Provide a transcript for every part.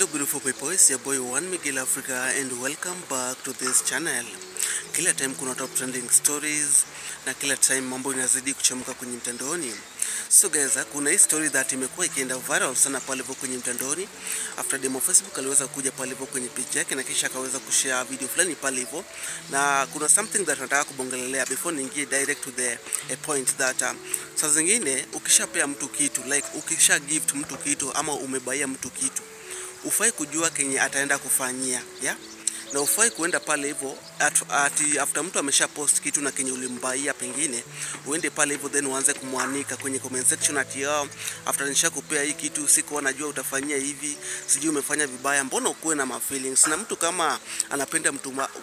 Hello beautiful people, it's your boy One Miguel Africa and welcome back to this channel. Kila time kuna top trending stories na kila time mambo inazidi kuchemka kwenye mtandaoni. So guys, kuna hii story that imekuwa ikienda viral sana pale kwenye mtandaoni after demo Facebook aliweza kuja pale kwenye page yake na kisha akaweza kushare video fulani pale hivyo, na kuna something that nataka kubongelelea before niingie direct to the point that saa zingine ukishapea mtu kitu, like ukisha gift mtu kitu ama umebaia mtu kitu, ufai kujua kenye ataenda kufanyia, yeah? Na ufai kuenda pale hivyo after mtu amesha post kitu na kenye ulimbaia pengine uende pale hivyo then uanze kumwanika kwenye comment section ati after nishakupea hii kitu sikuwa najua utafanyia hivi, sijui umefanya vibaya. Mbona ukuwe na ma feelings na mtu kama anapenda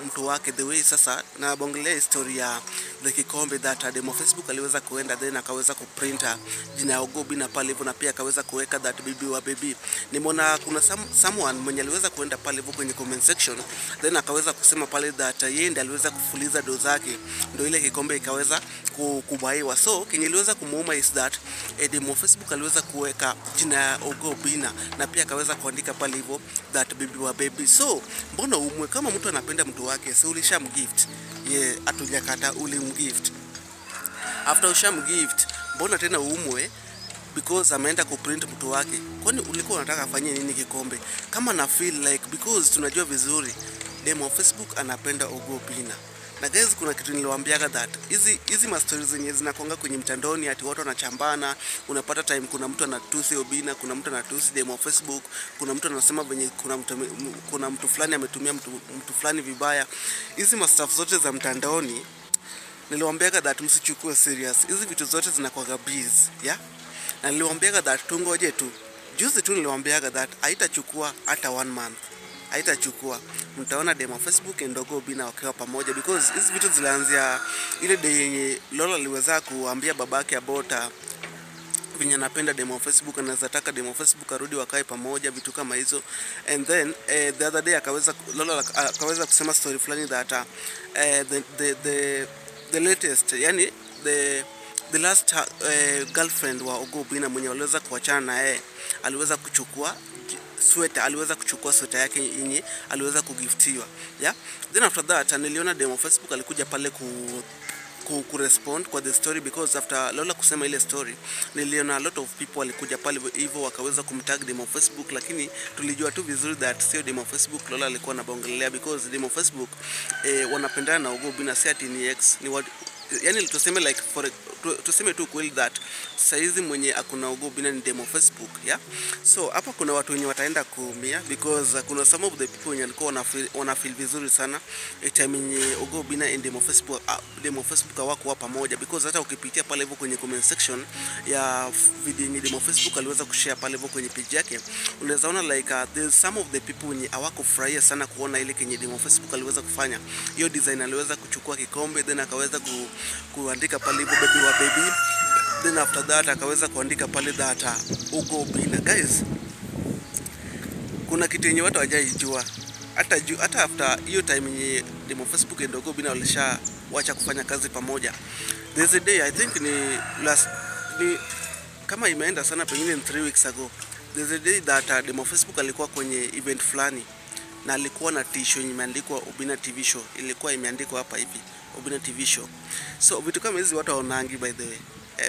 mtu wake the way. Sasa na bongelea historia ya the kikombe that demo Facebook aliweza kuenda then akaweza kuprinta jina ya Ogobi na pale hivyo, na pia akaweza kuweka that baby wa baby. Nimeona kuna someone mwenye aliweza kuenda pale hivyo kwenye comment section then akaweza kusema pale that yeye ndiye aliweza kufuliza do zake ndio ile kikombe ikaweza kubaiwa. So kenye iliweza kumuuma is that demo Facebook aliweza kuweka jina ya Ogobina na pia akaweza kuandika pale hivyo that baby wa baby. So mbona umwe kama mtu anapenda mtu wake, si ulishamgift? Ye atujakata ulimgift. After ushamgift, mbona tena umwe because ameenda kuprint mtu wake? Kwani ulikuwa unataka afanye nini kikombe? Kama na feel like, because tunajua vizuri demo Facebook anapenda Ogobina. Na guys, kuna kitu niliwaambiaga that hizi ma stories zenye zinakonga kwenye mtandaoni ati watu wanachambana, unapata time kuna mtu anatusi Obina, kuna mtu anatusi demo Facebook, kuna mtu anasema venye kuna mtu fulani ametumia mtu fulani vibaya. Hizi ma stuff zote za mtandaoni niliwaambiaga that msichukue serious. Hizi vitu zote zinakuwa busy, yeah? Na niliwaambiaga that tungoje tu. Juzi tu niliwaambiaga that haitachukua hata 1 month. Haitachukua. Mtaona demo Facebook and Ogobina wakiwa pamoja, because hizi vitu zilianzia ile day yenye Lola aliweza kuambia babake about venye anapenda demo Facebook, anaweza taka demo Facebook arudi wakae pamoja, vitu kama hizo. And then the other day Lola akaweza kusema story fulani that the latest, yani the last girlfriend wa Ogobina mwenye aliweza kuachana na yeye aliweza kuchukua sweta yake yenye aliweza kugiftiwa, yeah. Then after that niliona demo Facebook alikuja pale respond kwa the story, because after Lola kusema ile story niliona a lot of people walikuja pale hivyo wakaweza kumtag demo Facebook, lakini tulijua tu vizuri that sio demo Facebook Lola alikuwa anabongelea, because demo Facebook wanapendana na Ogobina, si ati ni ex, ni yani tuseme like tuseme tu kweli that saizi mwenye akuna Ogobina ni demo Facebook, yeah. So hapa kuna watu wenye wataenda kuumia, because kuna some of the people wenye walikuwa wana feel vizuri sana time yenye Ogobina and demo Facebook hawako pamoja, because hata ukipitia pale hivyo kwenye comment section ya video yenye demo Facebook aliweza kushare pale hivyo kwenye page yake, unaweza ona like there's some of the people wenye hawako furahia sana kuona ile kenye demo Facebook aliweza kufanya. Hiyo design aliweza kuchukua kikombe then akaweza kuandika pale hivyo baby wa baby, then after that akaweza kuandika pale that Ogobina. Guys, kuna kitu yenye watu hawajaijua hata after hiyo time yenye demo Facebook and Ogobina wacha kufanya kazi pamoja. There's a day I think ni kama imeenda sana pengine 3 weeks ago, there's a day that demo Facebook alikuwa kwenye event fulani na alikuwa na t-shirt yenye imeandikwa Obina TV show, ilikuwa imeandikwa hapa hivi Obina TV show. So vitu kama hizi watu waonangi, by the way.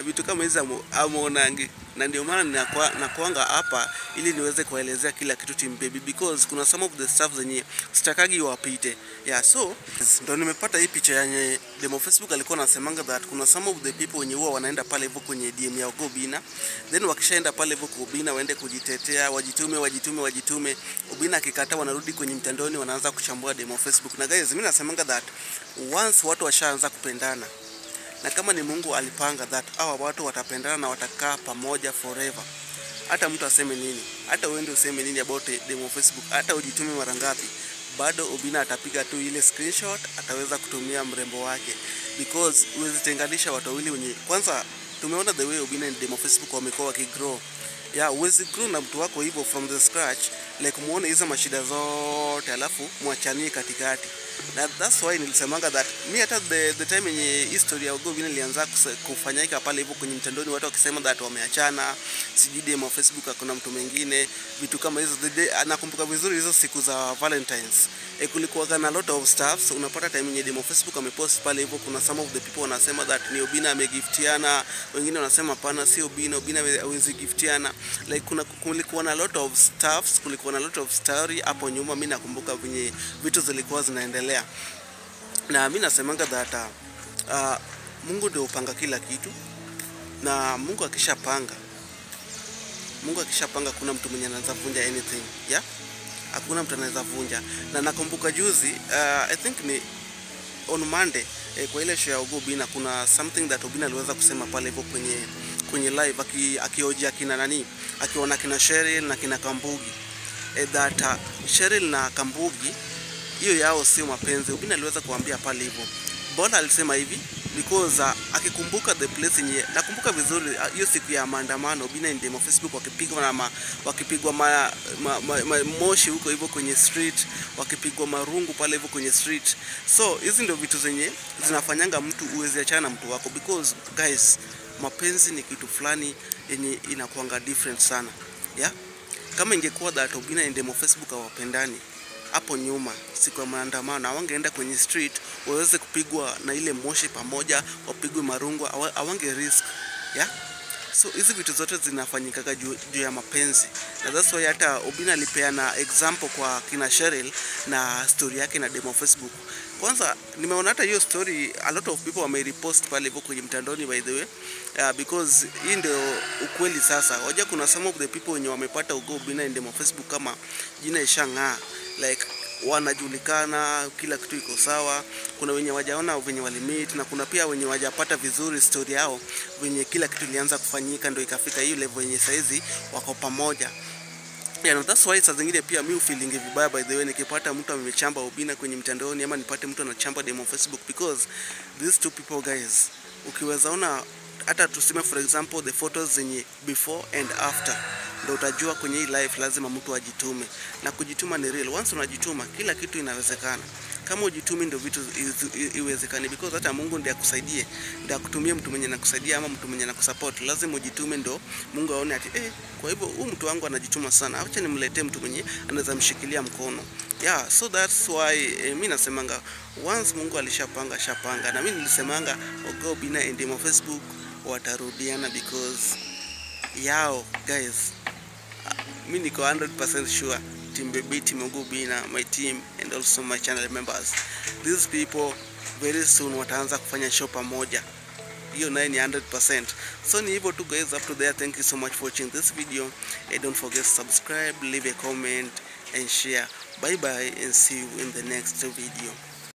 Vitu kama hizi amuonangi, na ndio maana nakuanga hapa ili niweze kuelezea kila kitu team baby, because kuna some of the stuff zenye sitakagi wapite, yeah. So ndio nimepata hii picha yenye demo Facebook alikuwa anasemanga that kuna some of the people wenye huwa wanaenda pale hivyo kwenye DM ya Ogobina, then wakishaenda pale hivyo kwa Obina waende kujitetea, wajitume. Obina akikataa wanarudi kwenye mtandaoni wanaanza kuchambua demo Facebook. Na guys, mimi nasemanga that once watu washaanza kupendana, na kama ni Mungu alipanga that hawa watu watapendana na watakaa pamoja forever, hata mtu aseme nini, hata uende useme nini about demo Facebook, hata ujitume mara ngapi, bado Obina atapiga tu ile screenshot, ataweza kutumia mrembo wake, because huwezi tenganisha watu wawili wenye kwanza tumeona the way Obina and demo Facebook wamekuwa wakigrow, yeah. Huwezi grow na mtu wako hivyo from the scratch like muone hizo mashida zote alafu muachanie katikati. Na that's why nilisemanga that me hata the time yenye history ya Ogo Obinna ilianza kufanyika pale hivyo kwenye mtandaoni, watu wakisema that wameachana, sijui DM wa Facebook hakuna mtu mwingine, vitu kama hizo. Nakumbuka vizuri hizo siku za Valentines. Kulikuwa na lot of stuffs. Unapata time yenye DM wa Facebook amepost pale hivyo, kuna some of the people wanasema that ni Obinna amegiftiana, wengine wanasema pana si Obinna hawezi giftiana. Like kulikuwa na lot of stuffs, kulikuwa na lot of story hapo nyuma. Mimi nakumbuka venye vitu zilikuwa zinaendelea. Na mimi nasemanga that Mungu ndio upanga kila kitu, na Mungu akishapanga kuna mtu mwenye anaweza vunja anything, yeah? Hakuna mtu anaweza vunja. Na nakumbuka juzi I think ni on Monday kwa ile show ya Ogo Obinna, kuna something that Obinna aliweza kusema pale hivyo kwenye live akiojia kina nani, akiona kina Cheryl na kina Kambugi, that Cheryl na Kambugi hiyo yao sio mapenzi. Obinna aliweza kuambia pale hivyo. Bona alisema hivi because akikumbuka the place yenye nakumbuka vizuri hiyo siku ya maandamano, Obinna ndio ma Facebook wakipigwa moshi huko hivyo kwenye street, wakipigwa marungu pale hivyo kwenye street. So hizi ndio vitu zenye zinafanyanga mtu uweze achana na mtu wako, because guys, mapenzi ni kitu fulani yenye inakuanga different sana, yeah? Kama ingekuwa that Obinna ndio Facebook hawapendani hapo nyuma siku ya maandamano, hawangeenda kwenye street waweze kupigwa na ile moshi pamoja, wapigwe marungu, hawange risk, yeah? So hizi vitu zote zinafanyika juu ya mapenzi. Na that's why hata Obinna alipeana example kwa kina Cheryl na story yake na demo Facebook. Kwanza nimeona hata hiyo story a lot of people wame repost pale hivyo kwenye mtandaoni, by the way, because hii ndio ukweli sasa. Waje kuna some of the people wenye wamepata Ogo Obinna demo Facebook kama jina ishang'aa, like wanajulikana, kila kitu iko sawa. Kuna wenye wajaona wenye walimit, na kuna pia wenye wajapata vizuri story yao wenye kila kitu ilianza kufanyika ndio ikafika hiyo level yenye saizi wako pamoja. Yeah, that's why saa zingine pia mimi feeling vibaya, by the way, nikipata mtu amechamba Obinna kwenye mtandaoni ama nipate mtu anachamba demo Facebook, because these two people guys, ukiweza ona hata tuseme for example the photos zenye before and after, ndio utajua kwenye hii life lazima mtu ajitume. Na kujituma ni real. Once unajituma kila kitu inawezekana. Kama ujitumi ndio vitu iwezekane, because hata Mungu ndiye akusaidie, ndiye akutumie mtu mwenye anakusaidia ama mtu mwenye anakusupport. Lazima ujitume ndio Mungu aone ati kwa hivyo huyu mtu wangu anajituma sana, acha nimletee mtu mwenye anaweza mshikilia mkono. Yeah, so that's why mimi nasemanga once Mungu alishapanga shapanga. Na mimi nilisemanga Ogo Obinna and demo Facebook watarudiana, because yao guys, mimi niko 100% sure Team Baby, Team Ogo Obinna, my team and also my channel members, these people very soon wataanza kufanya show pamoja. Hiyo nayo ni 100%. So ni hivyo tu guys, up to there. Thank you so much for watching this video, and don't forget to subscribe, leave a comment and share. Bye bye, and see you in the next video.